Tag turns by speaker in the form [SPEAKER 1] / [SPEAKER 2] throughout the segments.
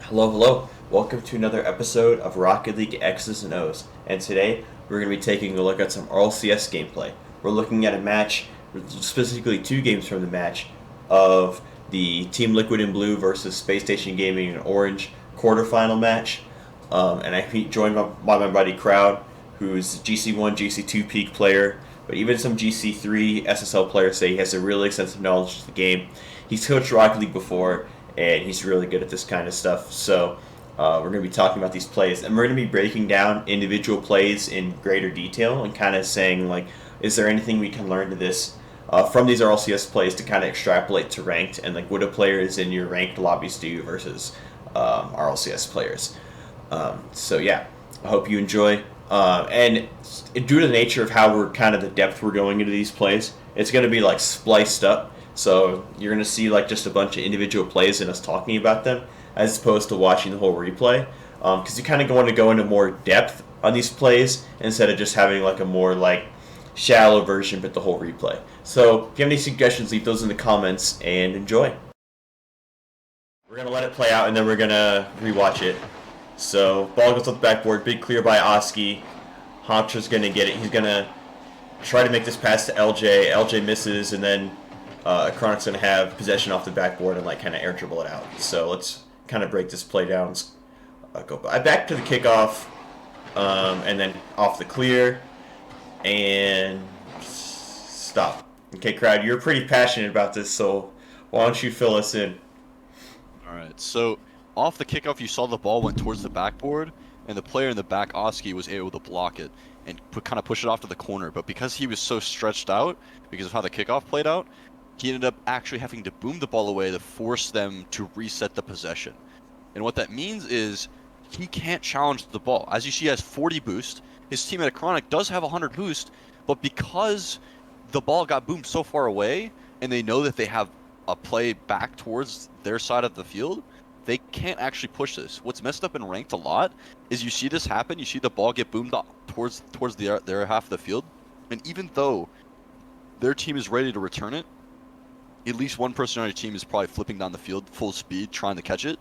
[SPEAKER 1] Hello, hello. Welcome to another episode of Rocket League X's and O's. And today we're going to be taking a look at some RLCS gameplay. We're looking at a match, specifically two games from the match, of the Team Liquid in Blue versus Space Station Gaming in Orange quarterfinal match. And I'm joined by my buddy Crowd, who's GC1, GC2 peak player, but even some GC3 SSL players say he has a really extensive knowledge of the game. He's coached Rocket League before, and he's really good at this kind of stuff. So we're going to be talking about these plays, and we're going to be breaking down individual plays in greater detail and kind of saying, like, is there anything we can learn to this from these RLCS plays to kind of extrapolate to ranked, and like what do players in your ranked lobbies do versus RLCS players. So yeah, I hope you enjoy. And due to the nature of how we're kind of the depth we're going into these plays, it's going to be like spliced up. So you're going to see like just a bunch of individual plays and us talking about them as opposed to watching the whole replay. Because you kind of want to go into more depth on these plays instead of just having like a more like shallow version but the whole replay. So if you have any suggestions, leave those in the comments and enjoy. We're going to let it play out and then we're going to rewatch it. So ball goes up the backboard, big clear by Oski. Hontra's going to get it. He's going to try to make this pass to LJ. LJ misses, and then Chronic's going to have possession off the backboard and like kind of air dribble it out. So let's kind of break this play down. Go back to the kickoff, and then off the clear, and stop. Okay, Crowd, you're pretty passionate about this, so why don't you fill us in?
[SPEAKER 2] All right, so off the kickoff, you saw the ball went towards the backboard, and the player in the back, Oski, was able to block it and kind of push it off to the corner. But because he was so stretched out, because of how the kickoff played out, he ended up actually having to boom the ball away to force them to reset the possession. And what that means is he can't challenge the ball. As you see, he has 40 boost. His teammate at Chronic does have 100 boost, but because the ball got boomed so far away, and they know that they have a play back towards their side of the field, they can't actually push this. What's messed up in ranked a lot is you see this happen. You see the ball get boomed towards their half of the field, and even though their team is ready to return it, at least one person on your team is probably flipping down the field full speed trying to catch it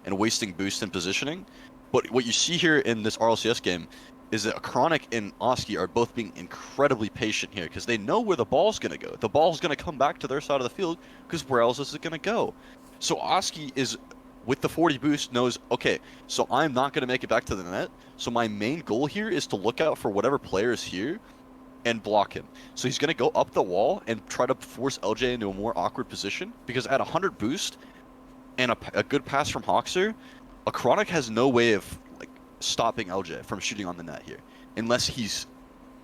[SPEAKER 2] and wasting boost and positioning. But what you see here in this RLCS game is that Chronic and Oski are both being incredibly patient here because they know where the ball's going to go. The ball's going to come back to their side of the field because where else is it going to go? So Oski is, with the 40 boost, knows, okay, so I'm not going to make it back to the net. So my main goal here is to look out for whatever player is here and block him. So he's going to go up the wall and try to force LJ into a more awkward position because at 100 boost and a good pass from Hoxer, a Chronic has no way of like stopping LJ from shooting on the net here unless he's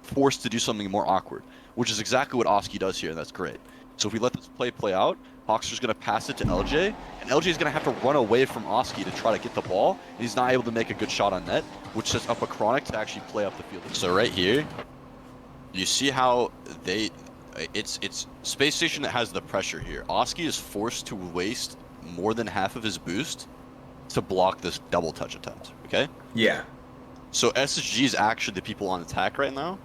[SPEAKER 2] forced to do something more awkward, which is exactly what Oski does here, and that's great. So if we let this play out, Hoxer's going to pass it to LJ, and LJ is going to have to run away from Oski to try to get the ball, and he's not able to make a good shot on net, which sets up a Chronic to actually play up the field. So right here, you see how it's Space Station that has the pressure here. Oski is forced to waste more than half of his boost to block this double touch attempt, okay?
[SPEAKER 1] Yeah.
[SPEAKER 2] So SSG is actually the people on attack right now.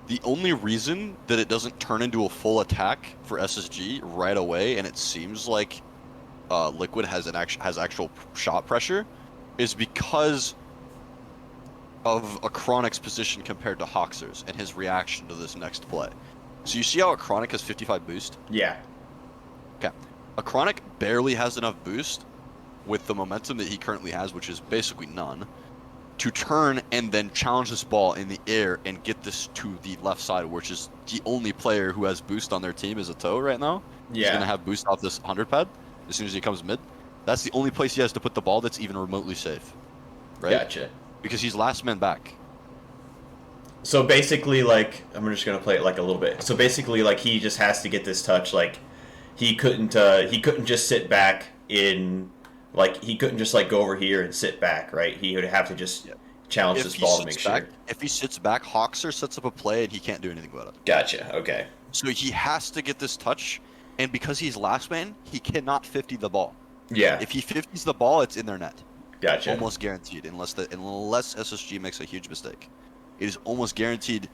[SPEAKER 2] The only reason that it doesn't turn into a full attack for SSG right away, and it seems like Liquid has actual shot pressure, is because of a Chronic's position compared to Hoxer's and his reaction to this next play. So you see how a Chronic has 55 boost?
[SPEAKER 1] Yeah.
[SPEAKER 2] Okay. A Chronic barely has enough boost with the momentum that he currently has, which is basically none, to turn and then challenge this ball in the air and get this to the left side, which is the only player who has boost on their team is a Toe right now.
[SPEAKER 1] Yeah.
[SPEAKER 2] He's going to have boost off this 100 pad as soon as he comes mid. That's the only place he has to put the ball that's even remotely safe. Right?
[SPEAKER 1] Gotcha.
[SPEAKER 2] Because he's last man back.
[SPEAKER 1] So basically, like, I'm just gonna play it like a little bit. So basically, like, he just has to get this touch. Like, he couldn't just sit back in, like, he couldn't just like go over here and sit back, right? He would have to just challenge this ball to make sure.
[SPEAKER 2] If he sits back, Hoxer sets up a play and he can't do anything about it.
[SPEAKER 1] Gotcha. Okay.
[SPEAKER 2] So he has to get this touch, and because he's last man, he cannot 50 the ball.
[SPEAKER 1] Yeah.
[SPEAKER 2] If he 50s the ball, it's in their net.
[SPEAKER 1] Gotcha.
[SPEAKER 2] Almost guaranteed, unless SSG makes a huge mistake. It is almost guaranteed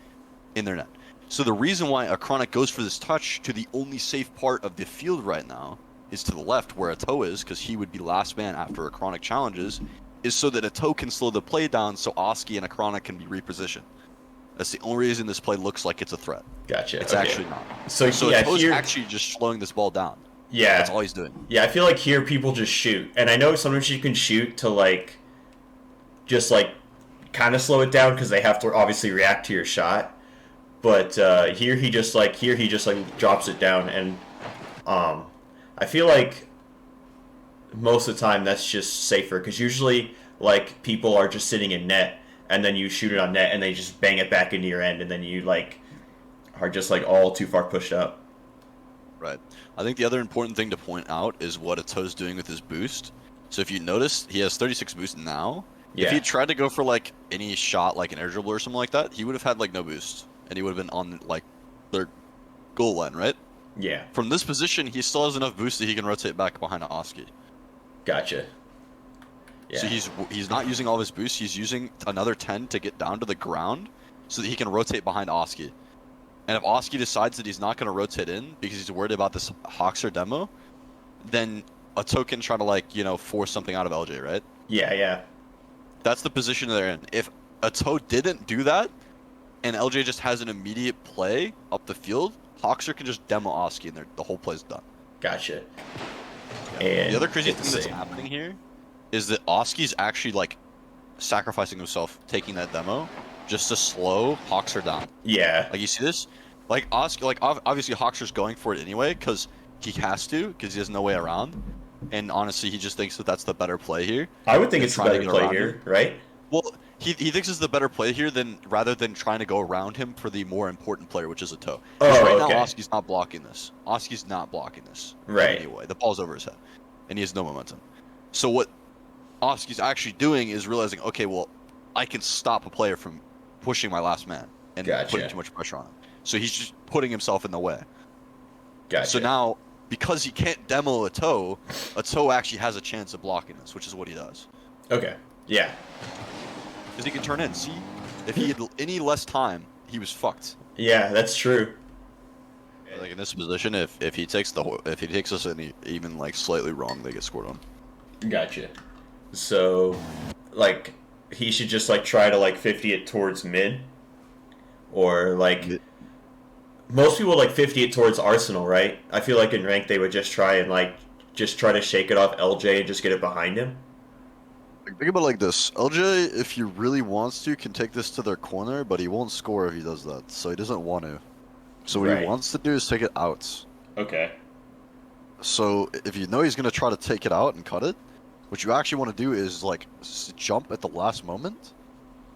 [SPEAKER 2] in their net. So the reason why a Chronic goes for this touch to the only safe part of the field right now is to the left where Ato is, because he would be last man after Acronic challenges, is so that Ato can slow the play down so Oski and Acronic can be repositioned. That's the only reason this play looks like it's a threat.
[SPEAKER 1] Gotcha.
[SPEAKER 2] It's actually not.
[SPEAKER 1] So yeah,
[SPEAKER 2] Ato's
[SPEAKER 1] here
[SPEAKER 2] actually just slowing this ball down.
[SPEAKER 1] Yeah.
[SPEAKER 2] That's all he's doing.
[SPEAKER 1] Yeah, I feel like here people just shoot. And I know sometimes you can shoot to, like, just, like, kind of slow it down because they have to obviously react to your shot. But here he just, like, drops it down. And I feel like most of the time that's just safer because usually, like, people are just sitting in net and then you shoot it on net and they just bang it back into your end and then you, like, are just, like, all too far pushed up.
[SPEAKER 2] Right. I think the other important thing to point out is what Ato's doing with his boost. So if you notice, he has 36 boost now.
[SPEAKER 1] Yeah.
[SPEAKER 2] If he tried to go for, like, any shot, like an air dribble or something like that, he would have had, like, no boost. And he would have been on, like, their goal line, right?
[SPEAKER 1] Yeah.
[SPEAKER 2] From this position, he still has enough boost that he can rotate back behind Oski.
[SPEAKER 1] Gotcha.
[SPEAKER 2] Yeah. So he's not using all of his boost. He's using another 10 to get down to the ground so that he can rotate behind Oski. And if Oski decides that he's not going to rotate in because he's worried about this Hoxer demo, then Ato can try to, like, you know, force something out of LJ, right?
[SPEAKER 1] Yeah.
[SPEAKER 2] That's the position they're in. If Ato didn't do that, and LJ just has an immediate play up the field, Hoxer can just demo Oski and the whole play's done.
[SPEAKER 1] Gotcha.
[SPEAKER 2] Yeah.
[SPEAKER 1] And
[SPEAKER 2] the other crazy thing that's happening here is that Oski's actually, like, sacrificing himself, taking that demo, just to slow Hoxer down.
[SPEAKER 1] Yeah.
[SPEAKER 2] Like, you see this? Like, Oski, like, obviously Hoxer's going for it anyway, because he has to, because he has no way around. And honestly, he just thinks that that's the better play here.
[SPEAKER 1] I would think it's the better play here, right?
[SPEAKER 2] Well, he thinks it's the better play here rather than trying to go around him for the more important player, which is Ato. Right now, Oski's not blocking this. Oski's not blocking this.
[SPEAKER 1] Right.
[SPEAKER 2] Anyway, the ball's over his head, and he has no momentum. So what Oski's actually doing is realizing, okay, well, I can stop a player from pushing my last man and putting too much pressure on him. So he's just putting himself in the way.
[SPEAKER 1] Gotcha.
[SPEAKER 2] So now, because he can't demo Ato actually has a chance of blocking this, which is what he does.
[SPEAKER 1] Okay. Yeah.
[SPEAKER 2] Because he can turn in. See, if he had any less time, he was fucked.
[SPEAKER 1] Yeah, that's true.
[SPEAKER 2] Like in this position, if he takes us any even like slightly wrong, they get scored on.
[SPEAKER 1] Gotcha. So, like, he should just, like, try to, like, 50 it towards mid, or, like, most people, like, 50 it towards Arsenal, right? I feel like in rank they would just try and, like, try to shake it off LJ and just get it behind him.
[SPEAKER 2] Think about it like this. LJ, if he really wants to, can take this to their corner, but he won't score if he does that, so he doesn't want to. So what he wants to do is take it out.
[SPEAKER 1] Okay.
[SPEAKER 2] So if you know he's going to try to take it out and cut it, what you actually want to do is, like, jump at the last moment,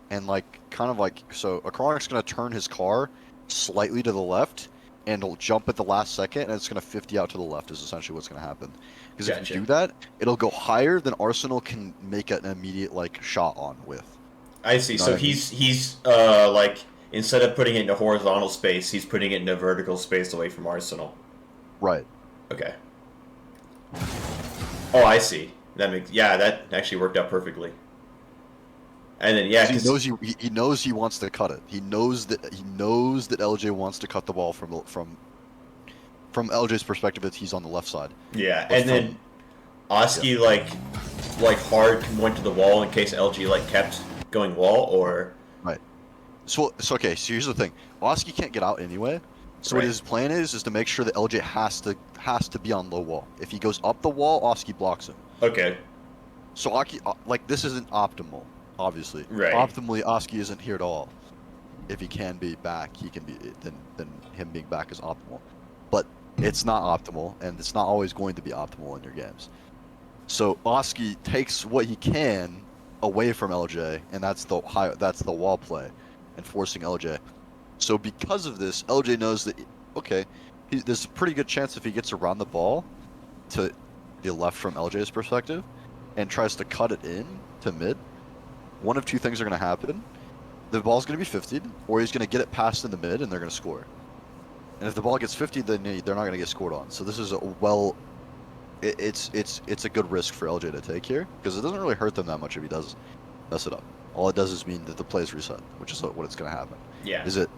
[SPEAKER 2] and, like, kind of like, so Akronic's going to turn his car slightly to the left, and he'll jump at the last second, and it's going to 50 out to the left is essentially what's going to happen. Because if you do that, it'll go higher than Arsenal can make an immediate, like, shot on with.
[SPEAKER 1] I see. So he's like, instead of putting it into horizontal space, he's putting it into vertical space away from Arsenal.
[SPEAKER 2] Right.
[SPEAKER 1] Okay. Oh, I see. That actually worked out perfectly. And then
[SPEAKER 2] he knows he wants to cut it. He knows that LJ wants to cut the ball from LJ's perspective that he's on the left side.
[SPEAKER 1] Yeah, and then Oski like hard went to the wall in case LG like kept going wall, or
[SPEAKER 2] right. So okay. So here's the thing: Oski can't get out anyway. So what his plan is to make sure that LJ has to be on low wall. If he goes up the wall, Oski blocks him.
[SPEAKER 1] Okay.
[SPEAKER 2] So Oski, like, this isn't optimal, obviously.
[SPEAKER 1] Right.
[SPEAKER 2] Optimally, Oski isn't here at all. If he can be back, he can be. Then him being back is optimal. But it's not optimal, and it's not always going to be optimal in your games. So Oski takes what he can away from LJ, and that's the wall play, and forcing LJ. So because of this, LJ knows that, okay, there's a pretty good chance if he gets around the ball to the left from LJ's perspective and tries to cut it in to mid, one of two things are going to happen. The ball's going to be 50'd, or he's going to get it past in the mid and they're going to score. And if the ball gets 50, then they're not going to get scored on. So this is it's a good risk for LJ to take here, because it doesn't really hurt them that much if he does mess it up. All it does is mean that the play is reset, which is what it's going to happen.
[SPEAKER 1] Yeah.
[SPEAKER 2] Is it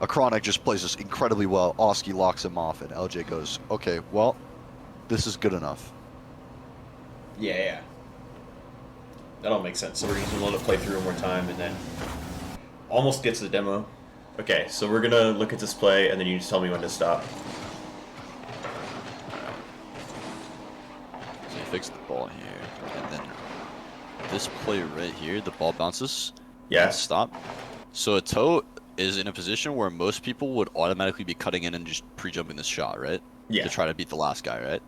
[SPEAKER 2] Acronic just plays this incredibly well, Oski locks him off, and LJ goes, okay, well, this is good enough.
[SPEAKER 1] Yeah. That all makes sense. So we're just gonna let it play through one more time and then almost get to the demo. Okay, so we're gonna look at this play and then you just tell me when to stop.
[SPEAKER 2] So you fix the ball here, and then this play right here, the ball bounces.
[SPEAKER 1] Yeah.
[SPEAKER 2] Stop. So a toe is in a position where most people would automatically be cutting in and just pre-jumping this shot, right?
[SPEAKER 1] Yeah.
[SPEAKER 2] To try to beat the last guy, right?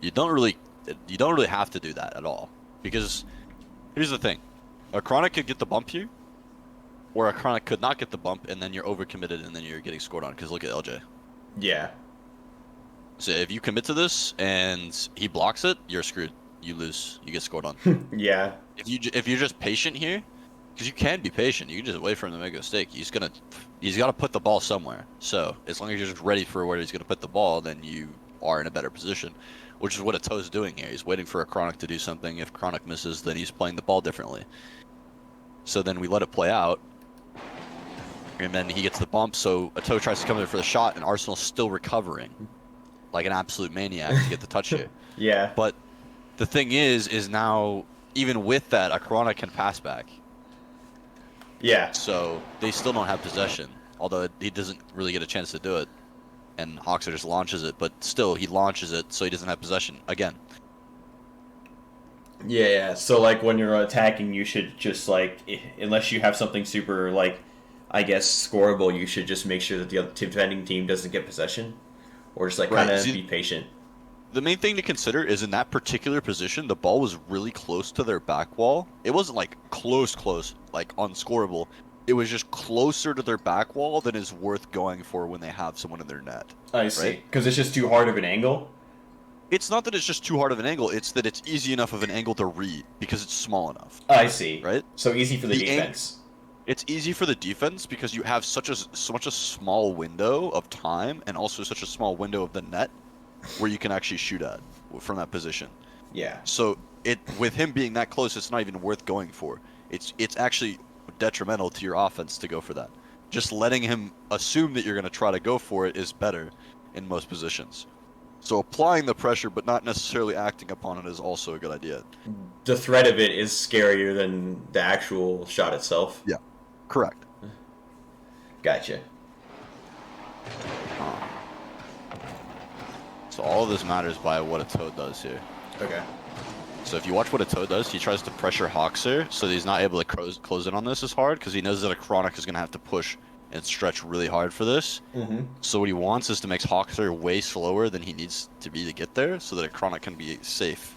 [SPEAKER 2] You don't really have to do that at all, because here's the thing: a chronic could get the bump here, or a chronic could not get the bump, and then you're overcommitted, and then you're getting scored on. Because look at LJ.
[SPEAKER 1] Yeah.
[SPEAKER 2] So if you commit to this and he blocks it, you're screwed. You lose. You get scored on.
[SPEAKER 1] Yeah.
[SPEAKER 2] If you're just patient here, because you can be patient, you can just wait for him to make a mistake. He's got to put the ball somewhere. So as long as you're just ready for where he's gonna put the ball, then you are in a better position, which is what a toe's doing here. He's waiting for a chronic to do something. If chronic misses, then he's playing the ball differently. So then we let it play out, and then he gets the bump. So a toe tries to come in for the shot, and Arsenal's still recovering, like an absolute maniac to get the touch here.
[SPEAKER 1] Yeah.
[SPEAKER 2] But the thing is now even with that, a chronic can pass back.
[SPEAKER 1] Yeah.
[SPEAKER 2] So they still don't have possession, although he doesn't really get a chance to do it. And Hoxer just launches it, but still he launches it, so he doesn't have possession again.
[SPEAKER 1] Yeah. So like when you're attacking, you should just like, unless you have something super like, I guess scoreable, you should just make sure that the other defending team doesn't get possession, or just like kind of be patient.
[SPEAKER 2] The main thing to consider is in that particular position, the ball was really close to their back wall. It wasn't like close, like unscorable. It was just closer to their back wall than is worth going for when they have someone in their net.
[SPEAKER 1] I see. Because it's just too hard of an angle?
[SPEAKER 2] It's not that it's just too hard of an angle. It's that it's easy enough of an angle to read because it's small enough.
[SPEAKER 1] I see.
[SPEAKER 2] Right?
[SPEAKER 1] So easy for the defense.
[SPEAKER 2] It's easy for the defense because you have so much a small window of time and also such a small window of the net where you can actually shoot at from that position.
[SPEAKER 1] Yeah.
[SPEAKER 2] So with him being that close, it's not even worth going for. It's actually detrimental to your offense to go for that. Just letting him assume that you're going to try to go for it is better in most positions. So applying the pressure but not necessarily acting upon it is also a good idea.
[SPEAKER 1] The threat of it is scarier than the actual shot itself.
[SPEAKER 2] Yeah, correct.
[SPEAKER 1] Gotcha.
[SPEAKER 2] So all of this matters by what a toad does here.
[SPEAKER 1] Okay.
[SPEAKER 2] So if you watch what a toad does, he tries to pressure Hoxer so that he's not able to close in on this as hard because he knows that a chronic is going to have to push and stretch really hard for this.
[SPEAKER 1] Mm-hmm.
[SPEAKER 2] So what he wants is to make Hoxer way slower than he needs to be to get there so that a chronic can be safe.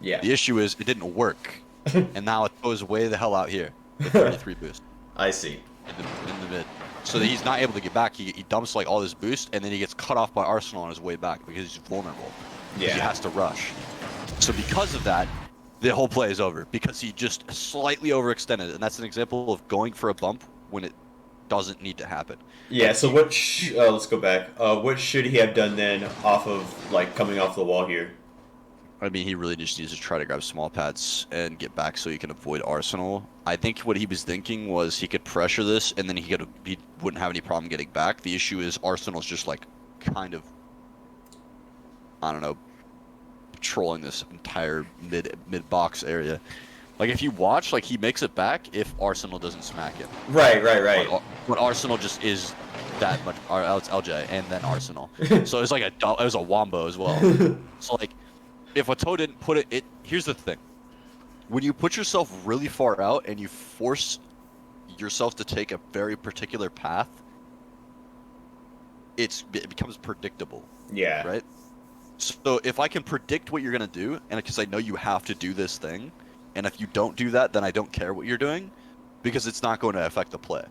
[SPEAKER 1] Yeah.
[SPEAKER 2] The issue is it didn't work. And now it goes way the hell out here. The 33 boost.
[SPEAKER 1] I see.
[SPEAKER 2] In the mid. So that he's not able to get back. He dumps like all this boost and then he gets cut off by Arsenal on his way back because he's vulnerable.
[SPEAKER 1] Yeah.
[SPEAKER 2] He has to rush. So because of that, the whole play is over because he just slightly overextended, and that's an example of going for a bump when it doesn't need to happen.
[SPEAKER 1] Yeah. So what? Let's go back. What should he have done then, off of like coming off the wall here?
[SPEAKER 2] I mean, he really just needs to try to grab small pads and get back so he can avoid Arsenal. I think what he was thinking was he could pressure this, and then he wouldn't have any problem getting back. The issue is Arsenal's just like kind of, I don't know, patrolling this entire mid box area. Like if you watch, like he makes it back if Arsenal doesn't smack him.
[SPEAKER 1] Right.
[SPEAKER 2] But Arsenal just is that much. It's LJ and then Arsenal. So it's like it was a wombo as well. So like if a toe didn't put it, here's the thing: when you put yourself really far out and you force yourself to take a very particular path, it becomes predictable.
[SPEAKER 1] Yeah.
[SPEAKER 2] Right. So if I can predict what you're going to do, and because I know you have to do this thing, and if you don't do that, then I don't care what you're doing, because it's not going to affect the play.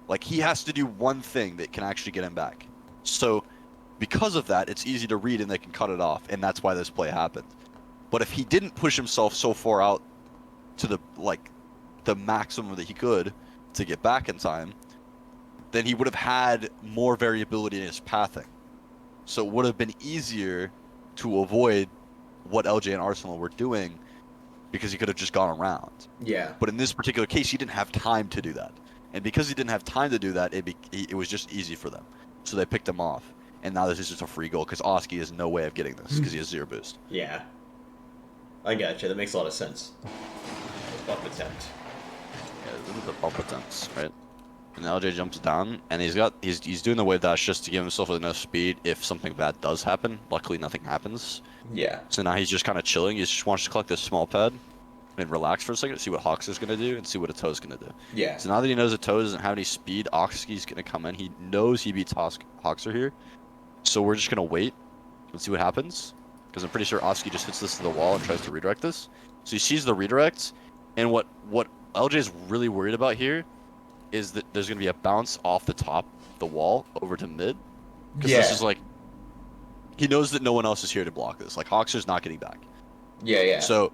[SPEAKER 2] Like, he has to do one thing that can actually get him back. So because of that, it's easy to read and they can cut it off, and that's why this play happened. But if he didn't push himself so far out to the maximum that he could to get back in time, then he would have had more variability in his pathing. So it would have been easier to avoid what LJ and Arsenal were doing because he could have just gone around.
[SPEAKER 1] Yeah.
[SPEAKER 2] But in this particular case, he didn't have time to do that. And because he didn't have time to do that, it was just easy for them. So they picked him off. and now this is just a free goal because Oski has no way of getting this because he has 0 boost.
[SPEAKER 1] Yeah. I gotcha. That makes a lot of sense. Bump attempt.
[SPEAKER 2] Yeah, this is a bump attempt, right? And LJ jumps down, and he's doing the wave dash just to give himself enough speed if something bad does happen. Luckily, nothing happens.
[SPEAKER 1] Yeah.
[SPEAKER 2] So now he's just kind of chilling. He just wants to collect this small pad and relax for a second, see what Hawks is going to do, and see what a Toe's going to do.
[SPEAKER 1] Yeah.
[SPEAKER 2] So now that he knows a Toe doesn't have any speed, Oski's going to come in. He knows he beats Hawkser here. So we're just going to wait and see what happens. Because I'm pretty sure Oski just hits this to the wall and tries to redirect this. So he sees the redirect, and what LJ's really worried about here is that there's going to be a bounce off the top of the wall over to mid. Because this is like, he knows that no one else is here to block this. Like, Hawkser's not getting back.
[SPEAKER 1] Yeah.
[SPEAKER 2] So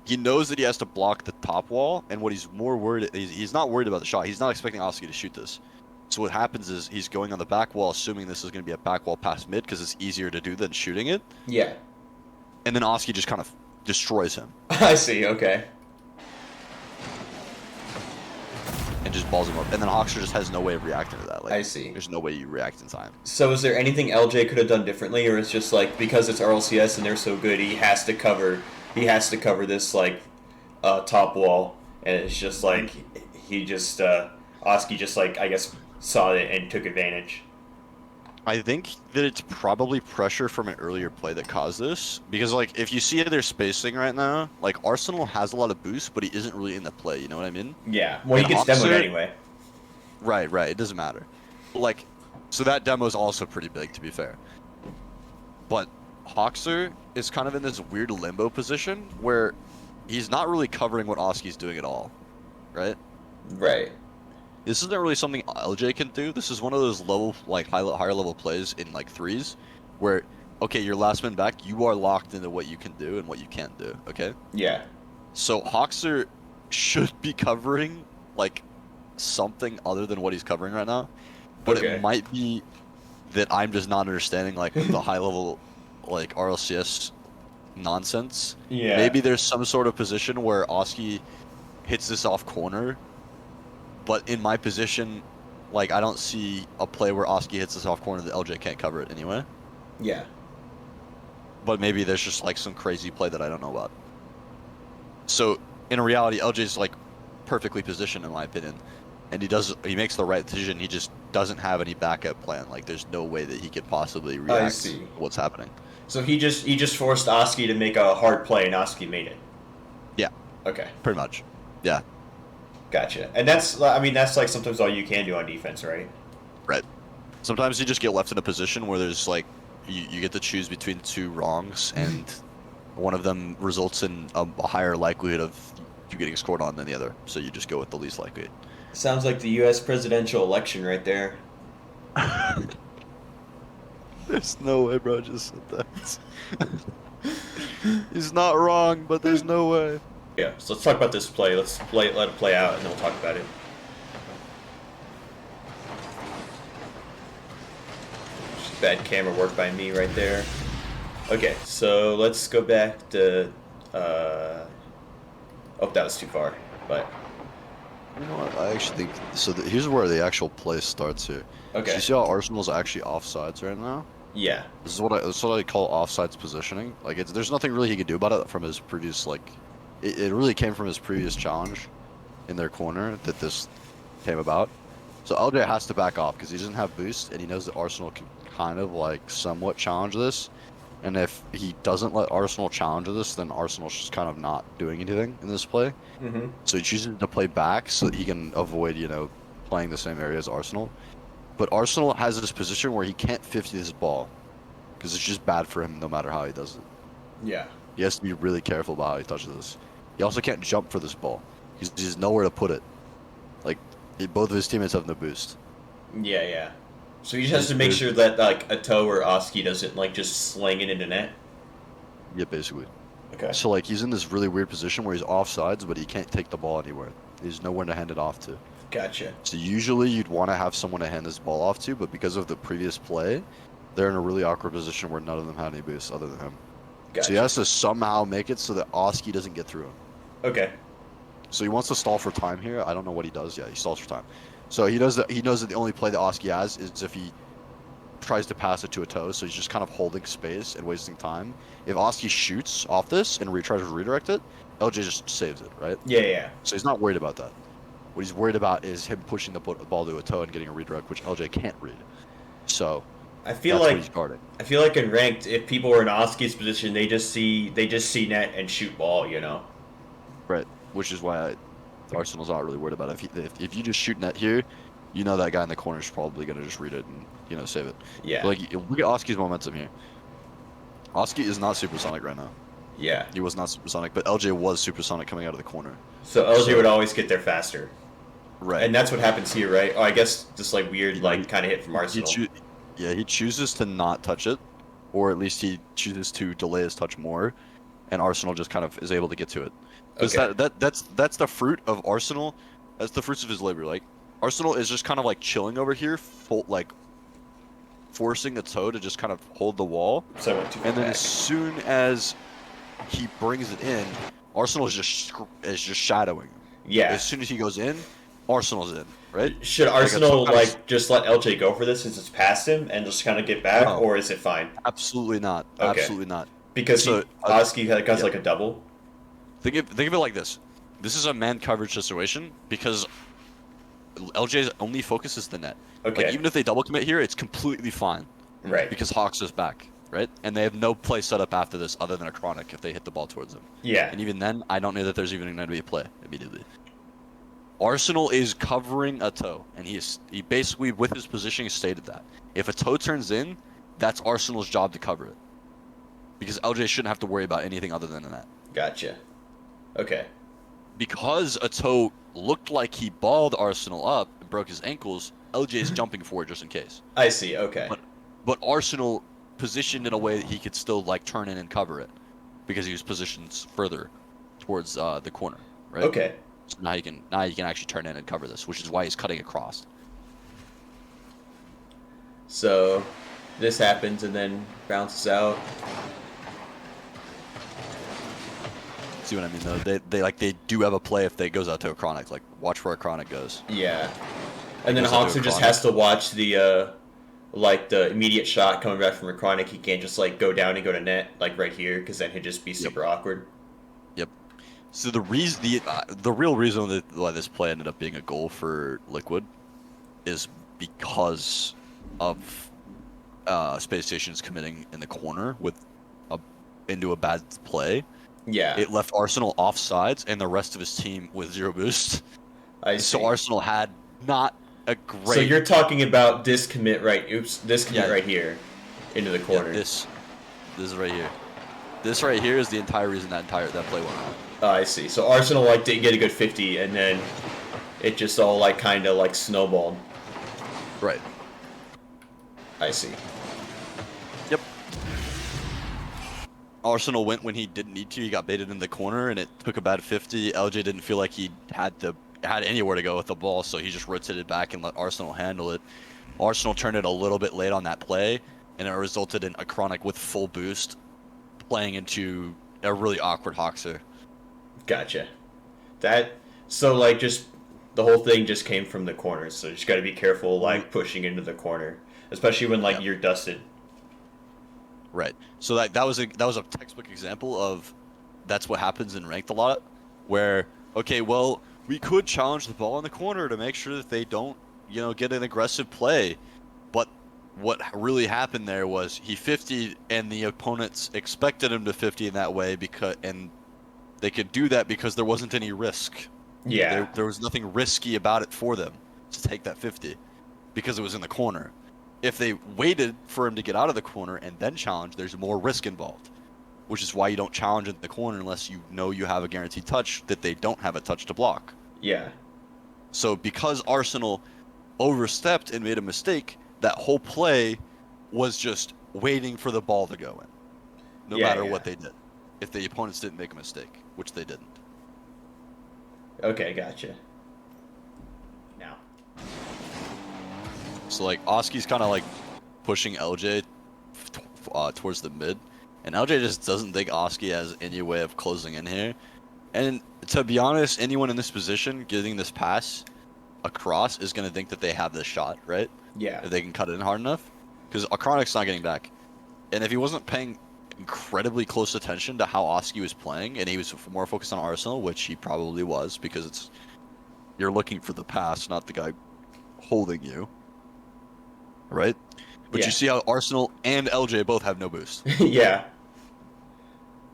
[SPEAKER 2] he knows that he has to block the top wall, and what he's more worried, he's not worried about the shot. He's not expecting Oski to shoot this. So what happens is he's going on the back wall, assuming this is going to be a back wall past mid, because it's easier to do than shooting it.
[SPEAKER 1] Yeah.
[SPEAKER 2] And then Oski just kind of destroys him.
[SPEAKER 1] I see, okay.
[SPEAKER 2] And just balls him up. And then Hawkser just has no way of reacting to that. Like,
[SPEAKER 1] I see.
[SPEAKER 2] There's no way you react in time.
[SPEAKER 1] So is there anything LJ could have done differently, or it's just like because it's RLCS and they're so good, he has to cover this like top wall, and it's just like he just Oski just like I guess saw it and took advantage.
[SPEAKER 2] I think that it's probably pressure from an earlier play that caused this. Because, like, if you see their spacing right now, like, Arsenal has a lot of boost, but he isn't really in the play, you know what I mean?
[SPEAKER 1] Yeah. Well, he gets demoed anyway.
[SPEAKER 2] Right. It doesn't matter. But, like, so that demo is also pretty big, to be fair. But Hawkser is kind of in this weird limbo position where he's not really covering what Oski's doing at all, right?
[SPEAKER 1] Right.
[SPEAKER 2] This isn't really something LJ can do. This is one of those level, like higher level plays in like threes, where okay, you're last man back. You are locked into what you can do and what you can't do. Okay.
[SPEAKER 1] Yeah.
[SPEAKER 2] So Hawkser should be covering like something other than what he's covering right now, but it might be that I'm just not understanding like the high level like RLCS nonsense.
[SPEAKER 1] Yeah.
[SPEAKER 2] Maybe there's some sort of position where Oski hits this off corner. But in my position, like, I don't see a play where Oski hits this off corner that LJ can't cover it anyway.
[SPEAKER 1] Yeah.
[SPEAKER 2] But maybe there's just, like, some crazy play that I don't know about. So, in reality, LJ's, like, perfectly positioned, in my opinion. And he makes the right decision. He just doesn't have any backup plan. Like, there's no way that he could possibly react to what's happening.
[SPEAKER 1] So he just forced Oski to make a hard play, and Oski made it.
[SPEAKER 2] Yeah.
[SPEAKER 1] Okay.
[SPEAKER 2] Pretty much. Yeah.
[SPEAKER 1] Gotcha. And that's like sometimes all you can do on defense, right?
[SPEAKER 2] Right. Sometimes you just get left in a position where there's like, you get to choose between two wrongs, and one of them results in a higher likelihood of you getting scored on than the other. So you just go with the least likely.
[SPEAKER 1] Sounds like the U.S. presidential election right there.
[SPEAKER 2] There's no way bro just said that. He's not wrong, but there's no way.
[SPEAKER 1] Yeah, so let's talk about this play. Let it play out, and then we'll talk about it. Just bad camera work by me right there. Okay, so let's go back to... Oh, that was too far, but...
[SPEAKER 2] You know what, I actually think... So here's where the actual play starts here.
[SPEAKER 1] Okay.
[SPEAKER 2] So you see how Arsenal's actually offsides right now?
[SPEAKER 1] Yeah.
[SPEAKER 2] This is what I call offsides positioning. Like, there's nothing really he could do about it from his previous, like... It really came from his previous challenge in their corner that this came about. So LJ has to back off because he doesn't have boost, and he knows that Arsenal can kind of like somewhat challenge this. And if he doesn't let Arsenal challenge this, then Arsenal's just kind of not doing anything in this play.
[SPEAKER 1] Mm-hmm.
[SPEAKER 2] So he chooses to play back so that he can avoid, playing the same area as Arsenal. But Arsenal has this position where he can't 50 this ball because it's just bad for him no matter how he does it.
[SPEAKER 1] Yeah.
[SPEAKER 2] He has to be really careful about how he touches this. He also can't jump for this ball. He's nowhere to put it. Like, both of his teammates have no boost.
[SPEAKER 1] Yeah. So he just has to make sure that, like, a Toe or Oski doesn't, like, just sling it into net?
[SPEAKER 2] Yeah, basically.
[SPEAKER 1] Okay.
[SPEAKER 2] So, like, he's in this really weird position where he's offsides, but he can't take the ball anywhere. There's nowhere to hand it off to.
[SPEAKER 1] Gotcha.
[SPEAKER 2] So usually you'd want to have someone to hand this ball off to, but because of the previous play, they're in a really awkward position where none of them had any boost other than him.
[SPEAKER 1] Gotcha.
[SPEAKER 2] So he has to somehow make it so that Oski doesn't get through him.
[SPEAKER 1] Okay.
[SPEAKER 2] So he wants to stall for time here. I don't know what he does. Yeah, he stalls for time. So he knows that the only play that Oski has is if he tries to pass it to a toe, so he's just kind of holding space and wasting time. If Oski shoots off this and tries to redirect it, LJ just saves it, right?
[SPEAKER 1] Yeah.
[SPEAKER 2] So he's not worried about that. What he's worried about is him pushing the ball to a toe and getting a redirect, which LJ can't read. So
[SPEAKER 1] I feel
[SPEAKER 2] that's
[SPEAKER 1] like
[SPEAKER 2] what he's guarding.
[SPEAKER 1] I feel like in ranked, if people were in Oski's position, they just see net and shoot ball.
[SPEAKER 2] Right, which is why Arsenal's not really worried about it. If you just shoot net here, you know that guy in the corner is probably gonna just read it and save it.
[SPEAKER 1] Yeah.
[SPEAKER 2] But like look at Oski's momentum here. Oski is not supersonic right now.
[SPEAKER 1] Yeah.
[SPEAKER 2] He was not supersonic, but LJ was supersonic coming out of the corner.
[SPEAKER 1] So LJ would always get there faster.
[SPEAKER 2] Right.
[SPEAKER 1] And that's what happens here, right? Oh, I guess just like weird, like kind of hit from Arsenal.
[SPEAKER 2] He chooses to not touch it, or at least he chooses to delay his touch more, and Arsenal just kind of is able to get to it. Because that's the fruit of Arsenal. That's the fruits of his labor. Like Arsenal is just kind of like chilling over here, forcing the toe to just kind of hold the wall.
[SPEAKER 1] So I went too far
[SPEAKER 2] and then
[SPEAKER 1] back.
[SPEAKER 2] as soon as he brings it in, Arsenal is just shadowing.
[SPEAKER 1] Yeah.
[SPEAKER 2] As soon as he goes in, Arsenal's in, right?
[SPEAKER 1] Should Arsenal just let LJ go for this since it's past him and just kind of get back, or is it fine?
[SPEAKER 2] Absolutely not.
[SPEAKER 1] Okay.
[SPEAKER 2] Absolutely not.
[SPEAKER 1] Because Oski got like a double.
[SPEAKER 2] Think of it like this. This is a man coverage situation because LJ's only focus is the net.
[SPEAKER 1] Okay.
[SPEAKER 2] Like even if they double commit here, it's completely fine.
[SPEAKER 1] Right.
[SPEAKER 2] Because Hawks is back, right? And they have no play set up after this other than a chronic if they hit the ball towards them.
[SPEAKER 1] Yeah.
[SPEAKER 2] And even then, I don't know that there's even going to be a play immediately. Arsenal is covering a toe, and he basically with his positioning stated that if a toe turns in, that's Arsenal's job to cover it. Because LJ shouldn't have to worry about anything other than that.
[SPEAKER 1] Gotcha. Okay.
[SPEAKER 2] Because a toe looked like he balled Arsenal up and broke his ankles, LJ is jumping for it just in case.
[SPEAKER 1] I see. Okay.
[SPEAKER 2] But Arsenal positioned in a way that he could still like turn in and cover it, because he was positioned further towards the corner, right?
[SPEAKER 1] Okay.
[SPEAKER 2] So now he can actually turn in and cover this, which is why he's cutting across.
[SPEAKER 1] So this happens and then bounces out.
[SPEAKER 2] See what I mean though? They do have a play if they goes out to a chronic. Like watch where a chronic goes.
[SPEAKER 1] Yeah. And then
[SPEAKER 2] goes out to
[SPEAKER 1] Hawkster
[SPEAKER 2] a
[SPEAKER 1] just
[SPEAKER 2] chronic.
[SPEAKER 1] has to watch the the immediate shot coming back from a chronic. He can't just like go down and go to net like right here because then he'd just be super awkward.
[SPEAKER 2] Yep. So the real reason why this play ended up being a goal for Liquid is because of Space Station's committing in the corner into a bad play.
[SPEAKER 1] Yeah.
[SPEAKER 2] It left Arsenal offsides and the rest of his team with 0 boost.
[SPEAKER 1] I see.
[SPEAKER 2] So Arsenal had not a great.
[SPEAKER 1] So you're talking about this commit right? Oops, this commit right here into the corner.
[SPEAKER 2] Yeah, this is right here. This right here is the entire reason that play went wrong.
[SPEAKER 1] Oh, I see. So Arsenal didn't get a good 50, and then it just all kind of snowballed.
[SPEAKER 2] Right.
[SPEAKER 1] I see.
[SPEAKER 2] Yep. Arsenal went when he didn't need to. He got baited in the corner, and it took a bad 50. LJ didn't feel like he had anywhere to go with the ball, so he just rotated back and let Arsenal handle it. Arsenal turned it a little bit late on that play, and it resulted in a chronic with full boost playing into a really awkward Hawkser.
[SPEAKER 1] Gotcha. So just the whole thing just came from the corners, so you just got to be careful pushing into the corner, especially when you're dusted.
[SPEAKER 2] Right. So that was a textbook example of that's what happens in ranked a lot, where okay, well, we could challenge the ball in the corner to make sure that they don't, get an aggressive play, but what really happened there was he 50'd and the opponents expected him to 50 in that way and they could do that because there wasn't any risk.
[SPEAKER 1] Yeah.
[SPEAKER 2] There was nothing risky about it for them to take that 50 because it was in the corner. If they waited for him to get out of the corner and then challenge, there's more risk involved, which is why you don't challenge in the corner unless you know you have a guaranteed touch that they don't have a touch to block.
[SPEAKER 1] Yeah.
[SPEAKER 2] So because Arsenal overstepped and made a mistake, that whole play was just waiting for the ball to go in, no matter what they did. If the opponents didn't make a mistake, which they didn't.
[SPEAKER 1] Okay, gotcha. Now.
[SPEAKER 2] So Oski's kind of pushing LJ towards the mid, and LJ just doesn't think Oski has any way of closing in here. And to be honest, anyone in this position getting this pass across is going to think that they have this shot, right?
[SPEAKER 1] Yeah.
[SPEAKER 2] If they can cut it in hard enough. because Akronic's not getting back. And if he wasn't paying incredibly close attention to how Oski was playing, and he was more focused on Arsenal, which he probably was, because you're looking for the pass, not the guy holding you, right? But you see how Arsenal and LJ both have no boost.
[SPEAKER 1] Yeah.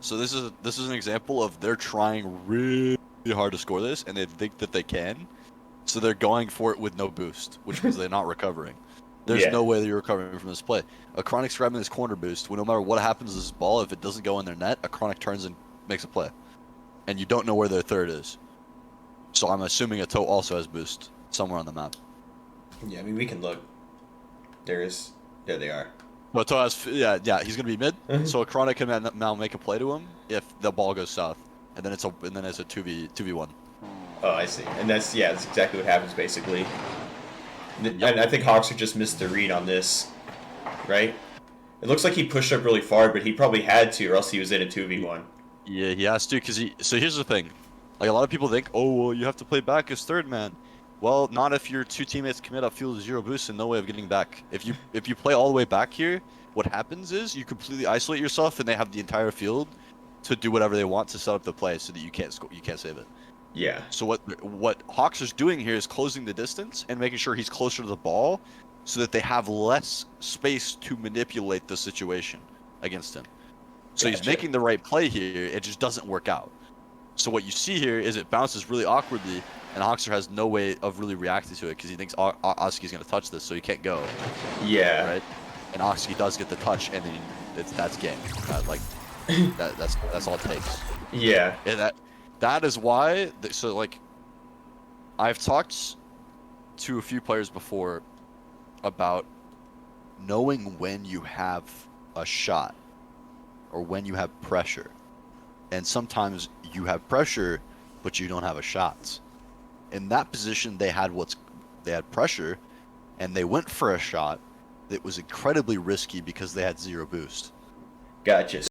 [SPEAKER 2] So this is an example of they're trying really hard to score this, and they think that they can, so they're going for it with no boost, which means they're not recovering. There's no way that you're recovering from this play. Akronic's grabbing this corner boost. Well, no matter what happens to this ball, if it doesn't go in their net, Akronic turns and makes a play, and you don't know where their third is. So I'm assuming Ato also has boost somewhere on the map.
[SPEAKER 1] Yeah, I mean, we can look. There they are.
[SPEAKER 2] But Ato has, yeah, he's gonna be mid. So Akronic can now make a play to him if the ball goes south, and then it's a 2v1.
[SPEAKER 1] Oh, I see. And that's exactly what happens basically. And I think Hawkser just missed the read on this, right? It looks like he pushed up really far, but he probably had to, or else he was in a 2v1.
[SPEAKER 2] Yeah, he has to, because so here's the thing. Like, a lot of people think, oh, well, you have to play back as third man. Well, not if your two teammates commit upfield 0 boost and no way of getting back. If you play all the way back here, what happens is you completely isolate yourself, and they have the entire field to do whatever they want to set up the play so that you can't save it.
[SPEAKER 1] Yeah.
[SPEAKER 2] So what Hawkser's doing here is closing the distance and making sure he's closer to the ball, so that they have less space to manipulate the situation against him. So he's making the right play here. It just doesn't work out. So what you see here is it bounces really awkwardly, and Hawkser has no way of really reacting to it because he thinks Oski's going to touch this, so he can't go.
[SPEAKER 1] Yeah.
[SPEAKER 2] Right. And Oski does get the touch, and then that's game. That's all it takes.
[SPEAKER 1] Yeah.
[SPEAKER 2] And that is why. So like, I've talked to a few players before about knowing when you have a shot or when you have pressure. And sometimes you have pressure, but you don't have a shot. In that position, they had pressure, and they went for a shot that was incredibly risky because they had 0 boost.
[SPEAKER 1] Gotcha.